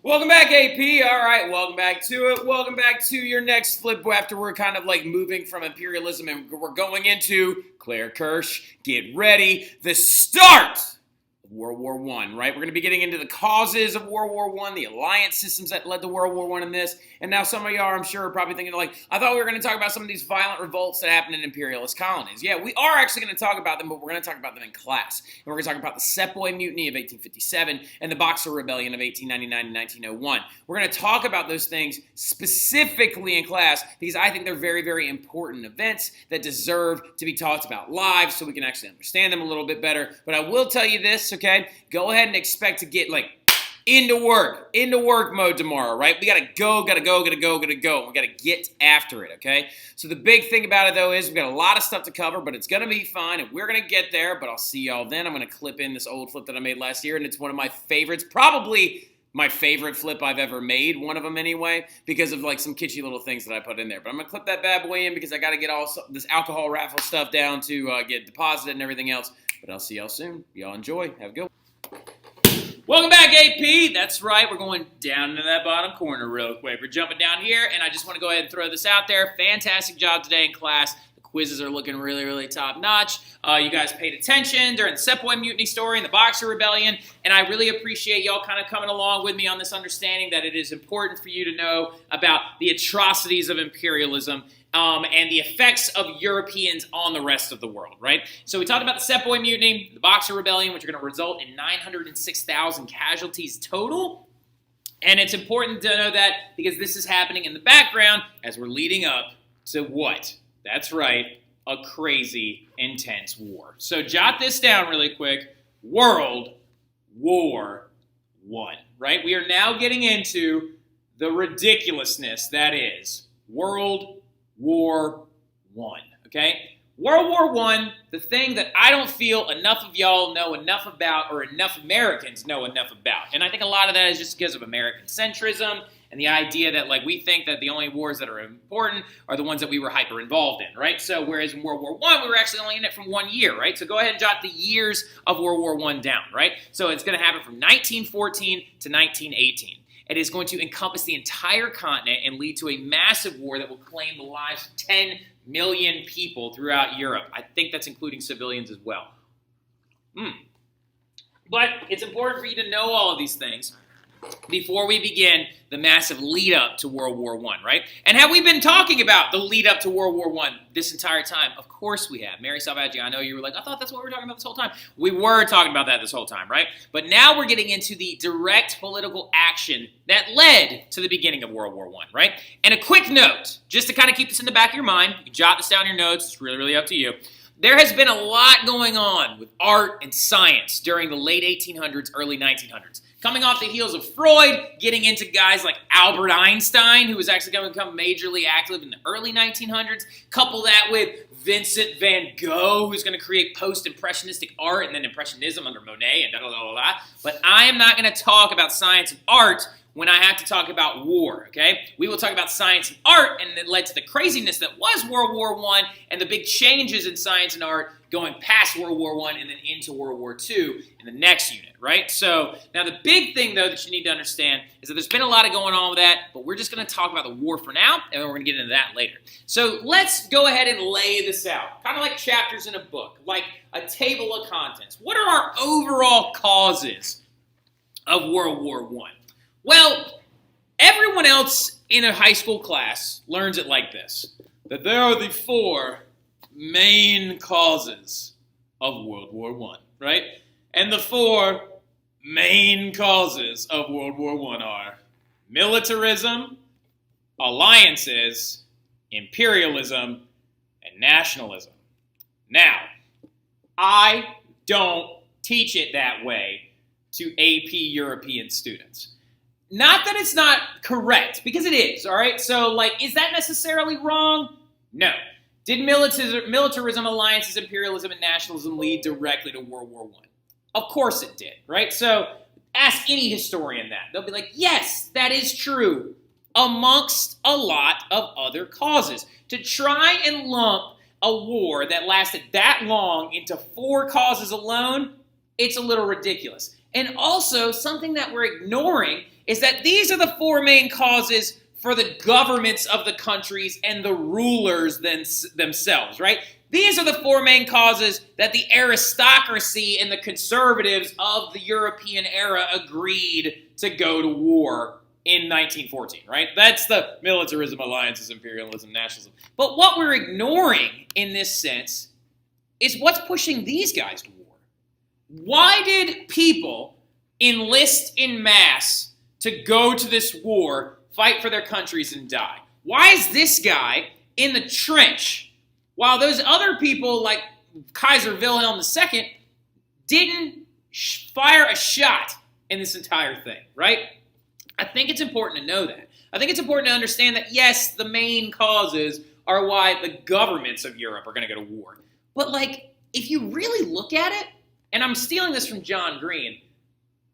Welcome back, AP. All right, welcome back to it. Welcome back to your next flip after we're kind of like moving from imperialism and we're going into, Claire Kirsch, get ready, the start of World War I, right? We're going to be getting into the causes of World War I, the alliance systems that led to World War I in this. And now some of y'all, I'm sure, are probably thinking like, I thought we were going to talk about some of these violent revolts that happened in imperialist colonies. Yeah, we are actually going to talk about them, but we're going to talk about them in class. And we're going to talk about the Sepoy Mutiny of 1857 and the Boxer Rebellion of 1899 and 1901. We're going to talk about those things specifically in class because I think they're very, very important events that deserve to be talked about live so we can actually understand them a little bit better. But I will tell you this, okay? Go ahead and expect to get like into work mode tomorrow, right? We gotta go. We gotta get after it, okay? So the big thing about it, though, is we've got a lot of stuff to cover, but it's gonna be fine, and we're gonna get there, but I'll see y'all then. I'm gonna clip in this old flip that I made last year, and it's one of my favorites, probably my favorite flip I've ever made, one of them anyway, because of like some kitschy little things that I put in there. But I'm gonna clip that bad boy in because I gotta get all this alcohol raffle stuff down to get deposited and everything else. But I'll see y'all soon. Y'all enjoy. Have a good one. Welcome back, AP. That's right. We're going down into that bottom corner real quick. We're jumping down here, and I just want to go ahead and throw this out there. Fantastic job today in class. The quizzes are looking really, really top-notch. You guys paid attention during the Sepoy Mutiny story and the Boxer Rebellion, and I really appreciate y'all kind of coming along with me on this understanding that it is important for you to know about the atrocities of imperialism and the effects of Europeans on the rest of the world, right? So we talked about the Sepoy Mutiny, the Boxer Rebellion, which are going to result in 906,000 casualties total. And it's important to know that because this is happening in the background as we're leading up to what? That's right, a crazy, intense war. So jot this down really quick. World War I, right? We are now getting into the ridiculousness that is World War I, okay? World War I, the thing that I don't feel enough of y'all know enough about or enough Americans know enough about. And I think a lot of that is just because of American centrism and the idea that like we think that the only wars that are important are the ones that we were hyper involved in, right? So whereas in World War I, we were actually only in it from 1 year, right? So go ahead and jot the years of World War I down, right? So it's going to happen from 1914 to 1918. It is going to encompass the entire continent and lead to a massive war that will claim the lives of 10 million people throughout Europe. I think that's including civilians as well. But it's important for you to know all of these things before we begin the massive lead up to World War I, right? And have we been talking about the lead up to World War I this entire time? Of course we have. Mary Salvaggi, I know you were like, I thought that's what we were talking about this whole time. We were talking about that this whole time, right? But now we're getting into the direct political action that led to the beginning of World War I, right? And a quick note, just to kind of keep this in the back of your mind, you can jot this down in your notes, it's really, really up to you. There has been a lot going on with art and science during the late 1800s, early 1900s. Coming off the heels of Freud, getting into guys like Albert Einstein, who was actually going to become majorly active in the early 1900s. Couple that with Vincent van Gogh, who's going to create post-impressionistic art and then impressionism under Monet and da-da-da-da-da. But I am not going to talk about science and art when I have to talk about war, okay? We will talk about science and art, and it led to the craziness that was World War I and the big changes in science and art going past World War I and then into World War II in the next unit, right? So now the big thing, though, that you need to understand is that there's been a lot of going on with that, but we're just going to talk about the war for now, and then we're going to get into that later. So let's go ahead and lay this out, kind of like chapters in a book, like a table of contents. What are our overall causes of World War I? Well, everyone else in a high school class learns it like this, that there are the four main causes of World War I, right? And the four main causes of World War I are militarism, alliances, imperialism, and nationalism. Now, I don't teach it that way to AP European students. Not that it's not correct, because it is, all right? So, like, is that necessarily wrong? No. Did militarism, alliances, imperialism, and nationalism lead directly to World War I? Of course it did, right? So, ask any historian that. They'll be like, yes, that is true, amongst a lot of other causes. To try and lump a war that lasted that long into four causes alone, it's a little ridiculous. And also, something that we're ignoring is that these are the four main causes for the governments of the countries and the rulers themselves, right? These are the four main causes that the aristocracy and the conservatives of the European era agreed to go to war in 1914, right? That's the militarism, alliances, imperialism, nationalism. But what we're ignoring in this sense is what's pushing these guys to war. Why did people enlist in mass to go to this war, fight for their countries, and die? Why is this guy in the trench while those other people like Kaiser Wilhelm II didn't fire a shot in this entire thing, right? I think it's important to know that. I think it's important to understand that, yes, the main causes are why the governments of Europe are going to go to war. But, like, if you really look at it, and I'm stealing this from John Green,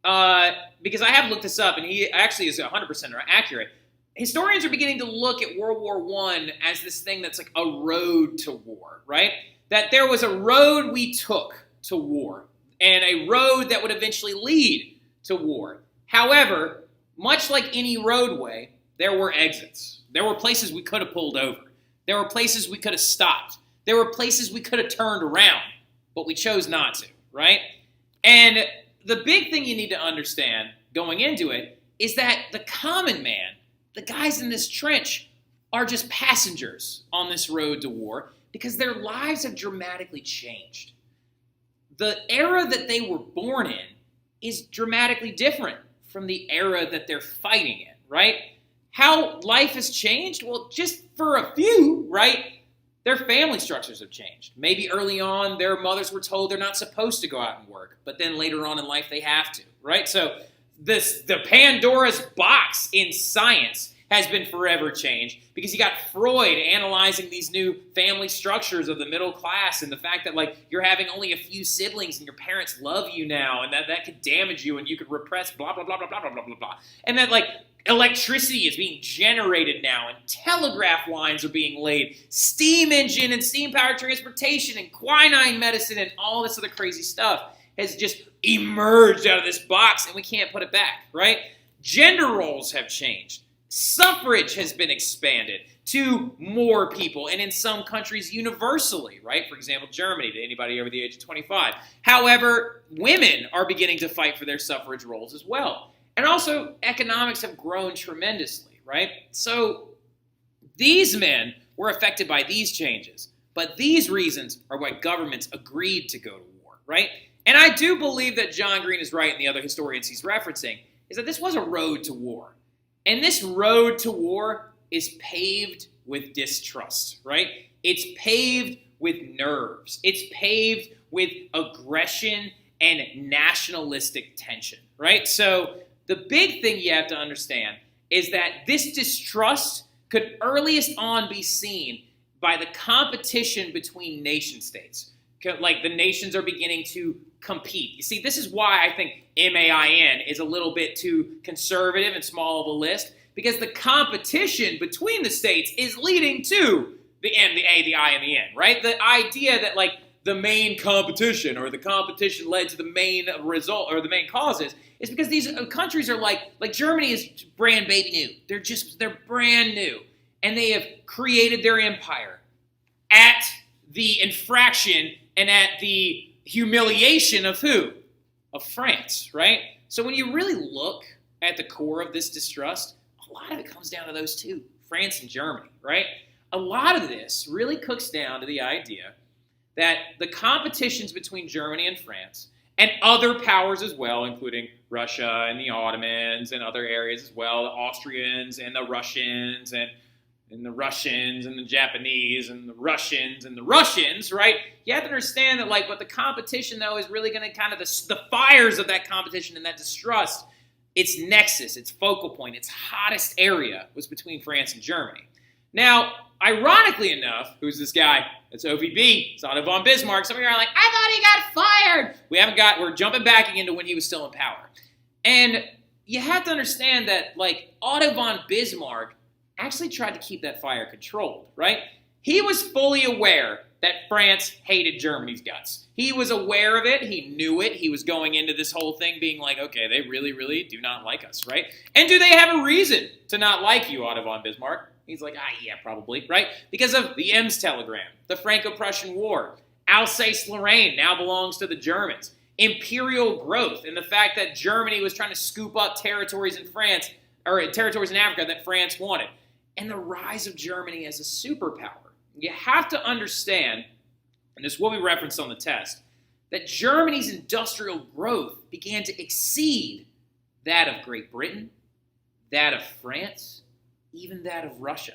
because I have looked this up, and he actually is 100% accurate. Historians are beginning to look at World War I as this thing that's like a road to war, right? That there was a road we took to war, and a road that would eventually lead to war. However, much like any roadway, there were exits. There were places we could have pulled over. There were places we could have stopped. There were places we could have turned around, but we chose not to, right? And the big thing you need to understand going into it is that the common man, the guys in this trench, are just passengers on this road to war because their lives have dramatically changed. The era that they were born in is dramatically different from the era that they're fighting in, right? How life has changed? Well, just for a few, right? Their family structures have changed. Maybe early on, their mothers were told they're not supposed to go out and work, but then later on in life, they have to, right? So the Pandora's box in science has been forever changed because you got Freud analyzing these new family structures of the middle class and the fact that, like, you're having only a few siblings and your parents love you now and that could damage you and you could repress blah, blah, blah, blah, blah, blah, blah, blah, blah. And that, like, electricity is being generated now and telegraph lines are being laid, steam engine and steam-powered transportation and quinine medicine and all this other crazy stuff has just emerged out of this box and we can't put it back, right? Gender roles have changed. Suffrage has been expanded to more people, and in some countries universally, right? For example, Germany, to anybody over the age of 25. However, women are beginning to fight for their suffrage roles as well. And also, economics have grown tremendously, right? So these men were affected by these changes, but these reasons are why governments agreed to go to war, right? And I do believe that John Green is right, and the other historians he's referencing, is that this was a road to war. And this road to war is paved with distrust, right? It's paved with nerves. It's paved with aggression and nationalistic tension, right? So the big thing you have to understand is that this distrust could earliest on be seen by the competition between nation states. Like, the nations are beginning to compete. You see, this is why I think MAIN is a little bit too conservative and small of a list, because the competition between the states is leading to the M, the A, the I, and the N, right? The idea that, like, the main competition or the competition led to the main result or the main causes is because these countries are like Germany is brand baby new. They're brand new. And they have created their empire at the infraction and at the humiliation of who? Of France, right? So when you really look at the core of this distrust, a lot of it comes down to those two, France and Germany, right? A lot of this really cooks down to the idea that the competitions between Germany and France and other powers as well, including Russia and the Ottomans and other areas as well, the Austrians and the Russians and the Russians and the Japanese and the Russians and the Russians, right? You have to understand that, like, what the competition, though, is really going to kind of the fires of that competition and that distrust, its nexus, its focal point, its hottest area was between France and Germany. Now, ironically enough, who's this guy? It's OVB. It's Otto von Bismarck. Some of you are like, I thought he got fired. We're jumping back into when he was still in power. And you have to understand that, like, Otto von Bismarck actually tried to keep that fire controlled, right? He was fully aware that France hated Germany's guts. He was aware of it. He knew it. He was going into this whole thing being like, okay, they really, really do not like us, right? And do they have a reason to not like you, Otto von Bismarck? He's like, yeah, probably, right? Because of the Ems telegram, the Franco-Prussian War, Alsace-Lorraine now belongs to the Germans, imperial growth, and the fact that Germany was trying to scoop up territories in France, or territories in Africa that France wanted, and the rise of Germany as a superpower. You have to understand, and this is what we referenced on the test, that Germany's industrial growth began to exceed that of Great Britain, that of France, even that of Russia,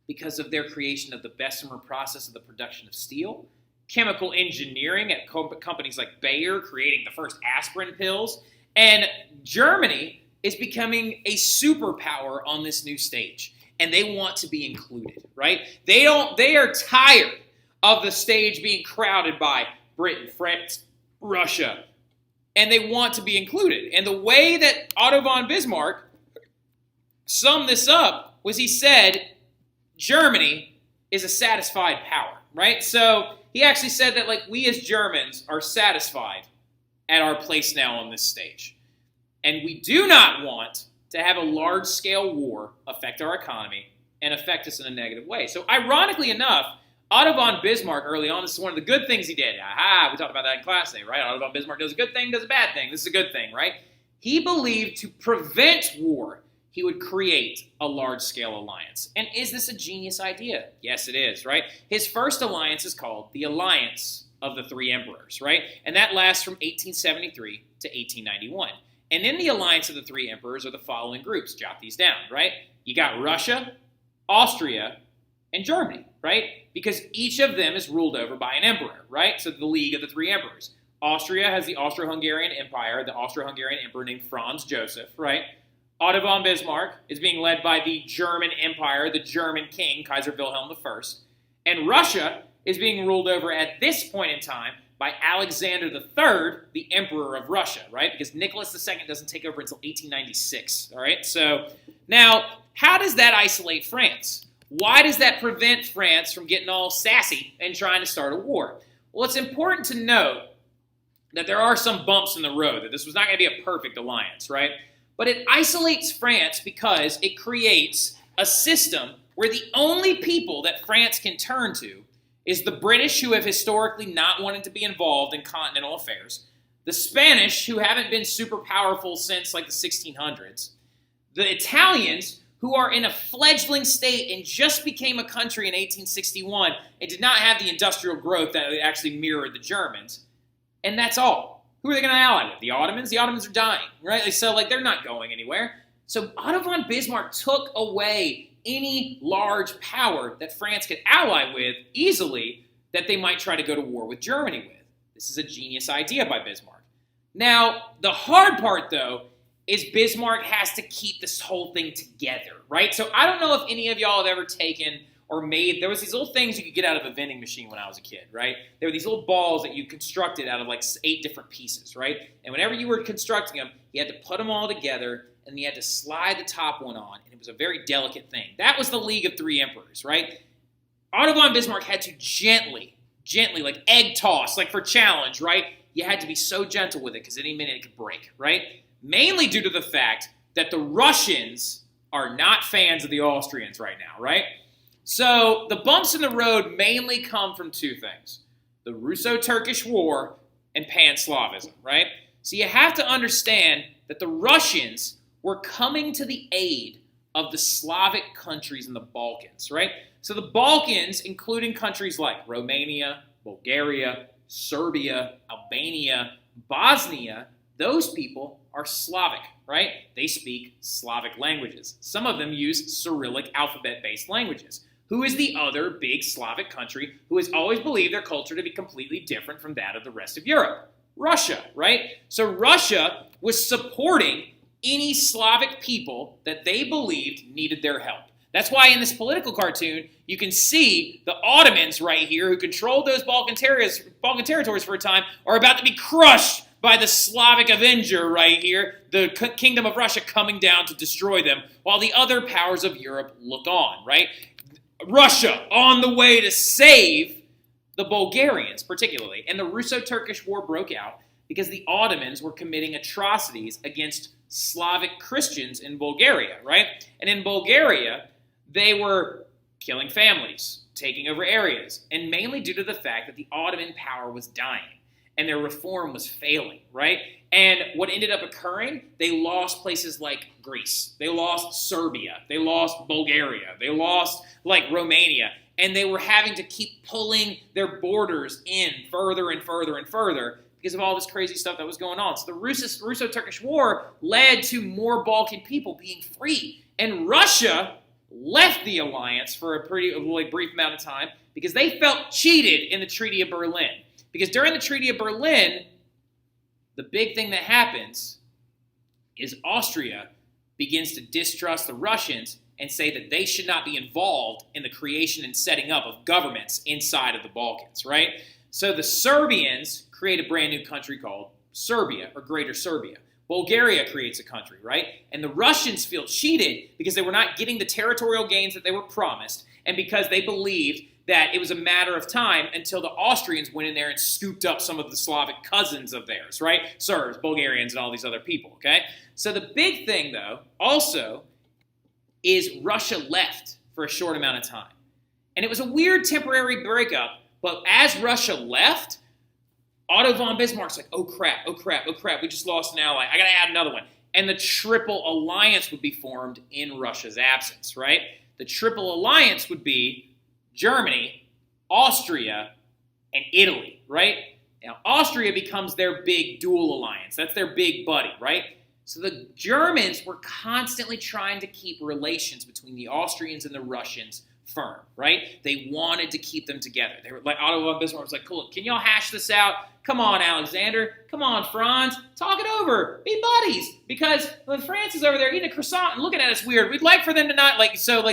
because of their creation of the Bessemer process of the production of steel, chemical engineering at companies like Bayer, creating the first aspirin pills, and Germany is becoming a superpower on this new stage. And they want to be included, right? They are tired of the stage being crowded by Britain, France, Russia, and they want to be included. And the way that Otto von Bismarck summed this up was he said, Germany is a satisfied power, right? So he actually said that, like, we as Germans are satisfied at our place now on this stage. And we do not want to have a large-scale war affect our economy and affect us in a negative way. So ironically enough, Otto von Bismarck early on, this is one of the good things he did. We talked about that in class today, right? Otto von Bismarck does a good thing, does a bad thing. This is a good thing, right? He believed to prevent war, he would create a large-scale alliance. And is this a genius idea? Yes, it is, right? His first alliance is called the Alliance of the Three Emperors, right? And that lasts from 1873 to 1891. And in the Alliance of the Three Emperors are the following groups. Jot these down, right? You got Russia, Austria, and Germany, right? Because each of them is ruled over by an emperor, right? So the League of the Three Emperors. Austria has the Austro-Hungarian Empire, the Austro-Hungarian emperor named Franz Joseph, right? Otto von Bismarck is being led by the German Empire, the German king, Kaiser Wilhelm I. And Russia is being ruled over at this point in time by Alexander III, the Emperor of Russia, right? Because Nicholas II doesn't take over until 1896, all right? So now, how does that isolate France? Why does that prevent France from getting all sassy and trying to start a war? Well, it's important to note that there are some bumps in the road, that this was not going to be a perfect alliance, right? But it isolates France because it creates a system where the only people that France can turn to is the British, who have historically not wanted to be involved in continental affairs, the Spanish, who haven't been super powerful since like the 1600s, the Italians, who are in a fledgling state and just became a country in 1861 and did not have the industrial growth that actually mirrored the Germans, and that's all. Who are they going to ally with? The Ottomans? The Ottomans are dying, right? So, like, they're not going anywhere. So Otto von Bismarck took away any large power that France could ally with easily that they might try to go to war with Germany with. This is a genius idea by Bismarck. Now, the hard part, though, is Bismarck has to keep this whole thing together, right? So I don't know if any of y'all have ever taken or made, there was these little things you could get out of a vending machine when I was a kid, right? There were these little balls that you constructed out of like 8 different pieces, right? And whenever you were constructing them, you had to put them all together, and you had to slide the top one on, and it was a very delicate thing. That was the League of Three Emperors, right? Otto von Bismarck had to gently, like egg toss, like for challenge, right? You had to be so gentle with it because any minute it could break, right? Mainly due to the fact that the Russians are not fans of the Austrians right now, right? So the bumps in the road mainly come from 2 things: the Russo-Turkish War and Pan-Slavism, right? So you have to understand that the Russians were coming to the aid of the Slavic countries in the Balkans, right? So the Balkans, including countries like Romania, Bulgaria, Serbia, Albania, Bosnia, those people are Slavic, right? They speak Slavic languages. Some of them use Cyrillic alphabet-based languages. Who is the other big Slavic country who has always believed their culture to be completely different from that of the rest of Europe? Russia, right? So Russia was supporting any Slavic people that they believed needed their help. That's why in this political cartoon, you can see the Ottomans right here, who controlled those Balkan territories for a time, are about to be crushed by the Slavic Avenger right here, the Kingdom of Russia coming down to destroy them, while the other powers of Europe look on, right? Russia on the way to save the Bulgarians particularly. And the Russo-Turkish War broke out because the Ottomans were committing atrocities against Slavic Christians in Bulgaria, right? And in Bulgaria, they were killing families, taking over areas, and mainly due to the fact that the Ottoman power was dying and their reform was failing, right? And what ended up occurring, they lost places like Greece, they lost Serbia, they lost Bulgaria, they lost like Romania, and they were having to keep pulling their borders in further and further and further because of all this crazy stuff that was going on. So the Russo-Turkish War led to more Balkan people being free, and Russia left the alliance for a pretty brief amount of time because they felt cheated in the Treaty of Berlin. Because during the Treaty of Berlin, the big thing that happens is Austria begins to distrust the Russians and say that they should not be involved in the creation and setting up of governments inside of the Balkans, right? So the Serbians create a brand new country called Serbia, or Greater Serbia. Bulgaria creates a country, right? And the Russians feel cheated because they were not getting the territorial gains that they were promised, and because they believed that it was a matter of time until the Austrians went in there and scooped up some of the Slavic cousins of theirs, right? Serbs, Bulgarians, and all these other people, okay? So the big thing, though, also, is Russia left for a short amount of time. And it was a weird temporary breakup, but as Russia left, Otto von Bismarck's like, oh crap, we just lost an ally. I gotta add another one. And the Triple Alliance would be formed in Russia's absence, right? The Triple Alliance would be Germany, Austria, and Italy, right? Now, Austria becomes their big dual alliance. That's their big buddy, right? So the Germans were constantly trying to keep relations between the Austrians and the Russians firm, right? They wanted to keep them together. They were like, Otto von Bismarck was like, cool, can y'all hash this out? Come on, Alexander. Come on, Franz. Talk it over. Be buddies. Because when France is over there eating a croissant and looking at us weird, we'd like for them to not,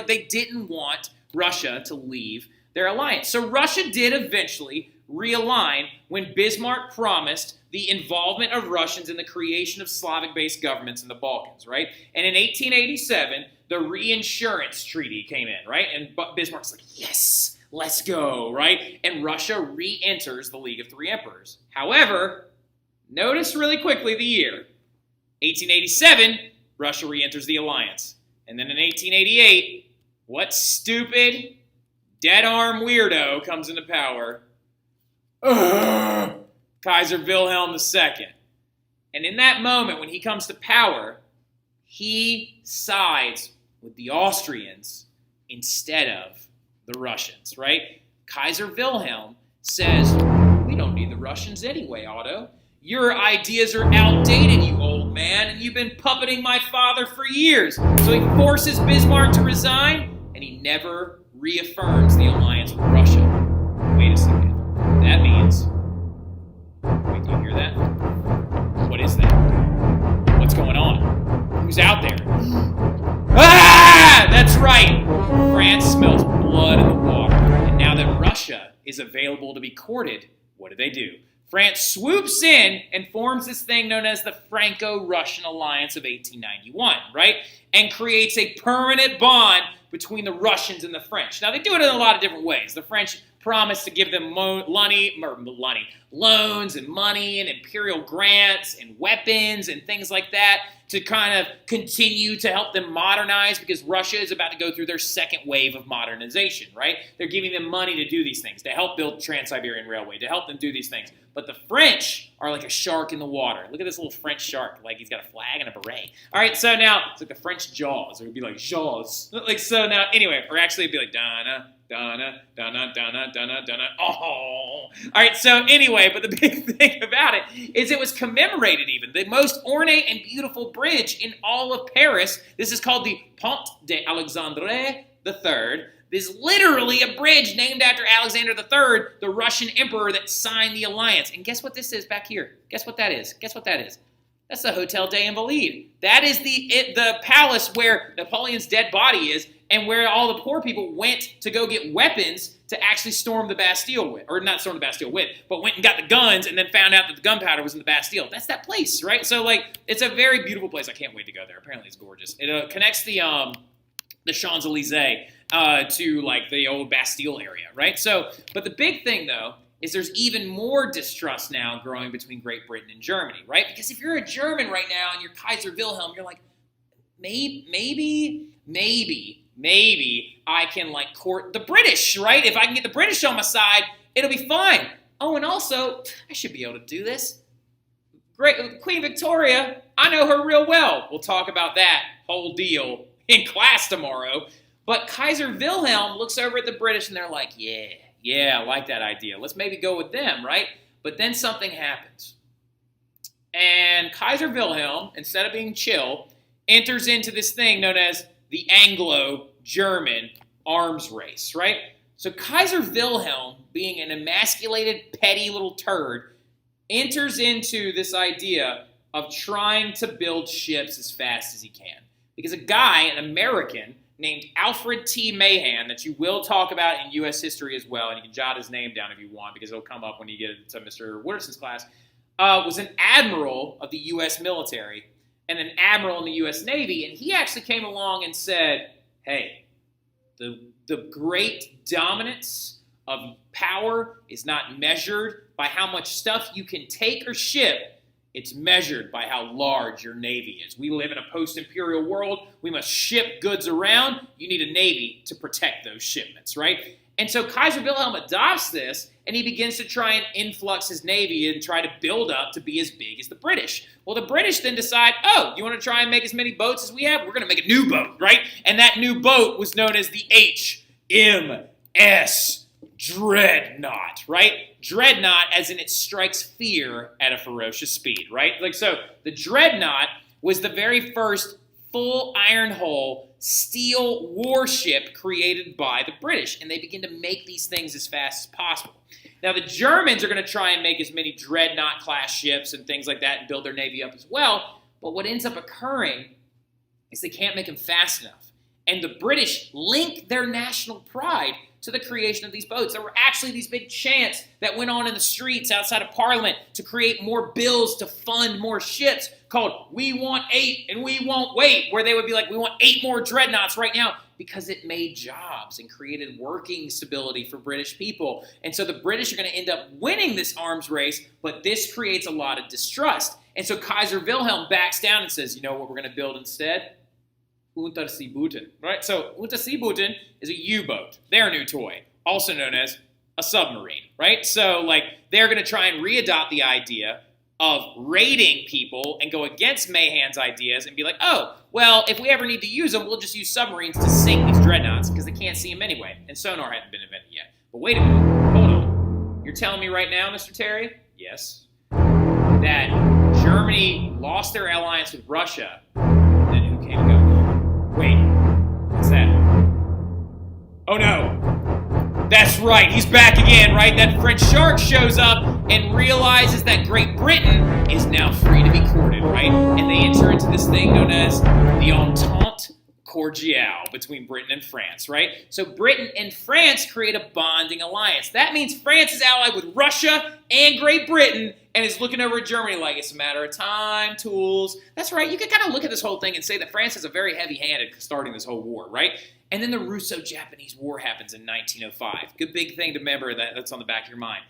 they didn't want Russia to leave their alliance. So Russia did eventually realign when Bismarck promised the involvement of Russians in the creation of Slavic-based governments in the Balkans, right? And in 1887, the reinsurance treaty came in, right? And Bismarck's like, yes, let's go, right? And Russia re-enters the League of Three Emperors. However, notice really quickly the year. 1887, Russia re-enters the alliance. And then in 1888, what stupid, dead-arm weirdo comes into power? Kaiser Wilhelm II. And in that moment, when he comes to power, he sides with the Austrians instead of the Russians, right? Kaiser Wilhelm says, we don't need the Russians anyway, Otto. Your ideas are outdated, you old man, and you've been puppeting my father for years. So he forces Bismarck to resign, and he never reaffirms the alliance with Russia. Wait a second. That means... Wait, do you hear that? What is that? What's going on? Who's out there? Ah! That's right! France smells blood in the water. And now that Russia is available to be courted, what do? France swoops in and forms this thing known as the Franco-Russian Alliance of 1891, right? And creates a permanent bond between the Russians and the French. Now, they do it in a lot of different ways. The French promise to give them loans and money and imperial grants and weapons and things like that to kind of continue to help them modernize, because Russia is about to go through their second wave of modernization, right? They're giving them money to do these things, to help build Trans-Siberian Railway, to help them do these things. But the French are like a shark in the water. Look at this little French shark. Like, he's got a flag and a beret. All right, so now, it's like the French Jaws. It would be like Jaws. Like, so now, anyway, or actually it'd be like Donna, Donna, Donna, Donna, Donna, Donna, oh. All right, so anyway, but the big thing about it is it was commemorated even. The most ornate and beautiful bridge in all of Paris. This is called the Pont d'Alexandre III. This is literally a bridge named after Alexander III, the Russian emperor that signed the alliance. And guess what this is back here? Guess what that is? Guess what that is? That's the Hotel des Invalides. That is the palace where Napoleon's dead body is, and where all the poor people went to go get weapons to actually storm the Bastille with. Or not storm the Bastille with, but went and got the guns and then found out that the gunpowder was in the Bastille. That's that place, right? So, like, it's a very beautiful place. I can't wait to go there. Apparently it's gorgeous. It connects the Champs-Elysees to like the old Bastille area, right? So, but the big thing though is there's even more distrust now growing between Great Britain and Germany, right? Because if you're a German right now and you're Kaiser Wilhelm, you're like, maybe I can like court the British, right? If I can get the British on my side, it'll be fine. Oh, and also, I should be able to do this. Great Queen Victoria, I know her real well. We'll talk about that whole deal in class tomorrow. But Kaiser Wilhelm looks over at the British and they're like, yeah, I like that idea. Let's maybe go with them, right? But then something happens. And Kaiser Wilhelm, instead of being chill, enters into this thing known as the Anglo-German arms race, right? So Kaiser Wilhelm, being an emasculated, petty little turd, enters into this idea of trying to build ships as fast as he can. Because a guy, an American, named Alfred T. Mahan, that you will talk about in U.S. history as well, and you can jot his name down if you want, because it'll come up when you get to Mr. Wooderson's class, was an admiral of the U.S. military and an admiral in the U.S. Navy, and he actually came along and said, hey, the great dominance of power is not measured by how much stuff you can take or ship. It's measured by how large your navy is. We live in a post-imperial world. We must ship goods around. You need a navy to protect those shipments, right? And so Kaiser Wilhelm adopts this, and he begins to try and influx his navy and try to build up to be as big as the British. Well, the British then decide, oh, you want to try and make as many boats as we have? We're going to make a new boat, right? And that new boat was known as the HMS Dreadnought, right? Dreadnought as in it strikes fear at a ferocious speed, right? Like, so the Dreadnought was the very first full iron hull steel warship created by the British, and they begin to make these things as fast as possible. Now, the Germans are going to try and make as many Dreadnought class ships and things like that and build their navy up as well, but what ends up occurring is they can't make them fast enough. And the British link their national pride to the creation of these boats. There were actually these big chants that went on in the streets outside of Parliament to create more bills to fund more ships called We Want 8 and We Won't Wait, where they would be like, we want 8 more dreadnoughts right now, because it made jobs and created working stability for British people. And so the British are going to end up winning this arms race, but this creates a lot of distrust. And so Kaiser Wilhelm backs down and says, you know what we're going to build instead? Unterseebooten, right? So Unterseebooten is a U-boat, their new toy, also known as a submarine, right? So like they're going to try and readopt the idea of raiding people and go against Mahan's ideas and be like, oh, well, if we ever need to use them, we'll just use submarines to sink these dreadnoughts because they can't see them anyway. And sonar hadn't been invented yet. But wait a minute, hold on. You're telling me right now, Mr. Terry? Yes. That Germany lost their alliance with Russia. Then who came and go? Wait, what's that? Oh no, that's right, he's back again, right? That French shark shows up and realizes that Great Britain is now free to be courted, right? And they enter into this thing known as the Entente Cordiale between Britain and France, right? So Britain and France create a bonding alliance. That means France is allied with Russia and Great Britain and is looking over at Germany like it's a matter of time, tools. That's right. You can kind of look at this whole thing and say that France has a very heavy hand at starting this whole war, right? And then the Russo-Japanese War happens in 1905. Good big thing to remember that's on the back of your mind.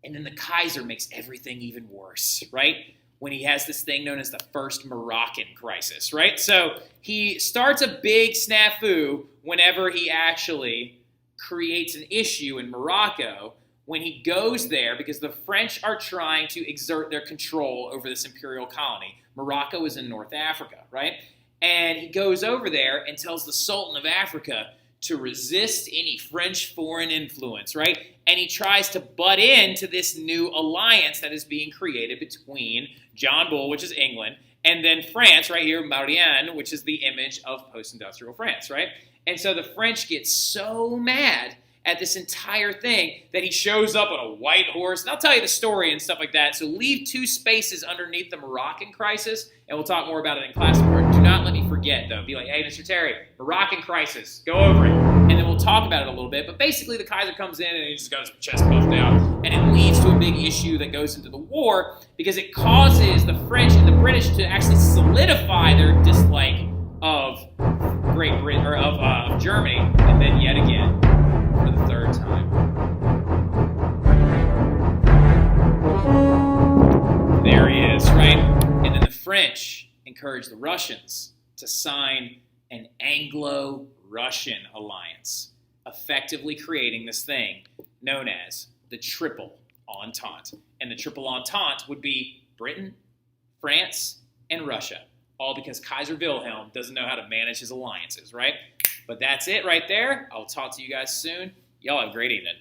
And then the Kaiser makes everything even worse, right? When he has this thing known as the First Moroccan Crisis, right? So he starts a big snafu whenever he actually creates an issue in Morocco when he goes there because the French are trying to exert their control over this imperial colony. Morocco is in North Africa, right? And he goes over there and tells the Sultan of Africa to resist any French foreign influence, right? And he tries to butt into this new alliance that is being created between John Bull, which is England, and then France, right here, Marianne, which is the image of post-industrial France, right? And so the French get so mad at this entire thing that he shows up on a white horse. And I'll tell you the story and stuff like that. So leave 2 spaces underneath the Moroccan crisis, and we'll talk more about it in class tomorrow. Do not let me forget, though. Be like, hey, Mr. Terry, Moroccan crisis. Go over it. And then we'll talk about it a little bit. But basically, the Kaiser comes in, and he just got his chest puffed out. And it leads to a big issue that goes into the war because it causes the French and the British to actually solidify their dislike of Great Britain, or of Germany, and then yet again for the third time. There he is, right? And then the French encouraged the Russians to sign an Anglo-Russian Alliance, effectively creating this thing known as the Triple Entente. And the Triple Entente would be Britain, France, and Russia, all because Kaiser Wilhelm doesn't know how to manage his alliances, right? But that's it right there. I'll talk to you guys soon. Y'all have a great evening.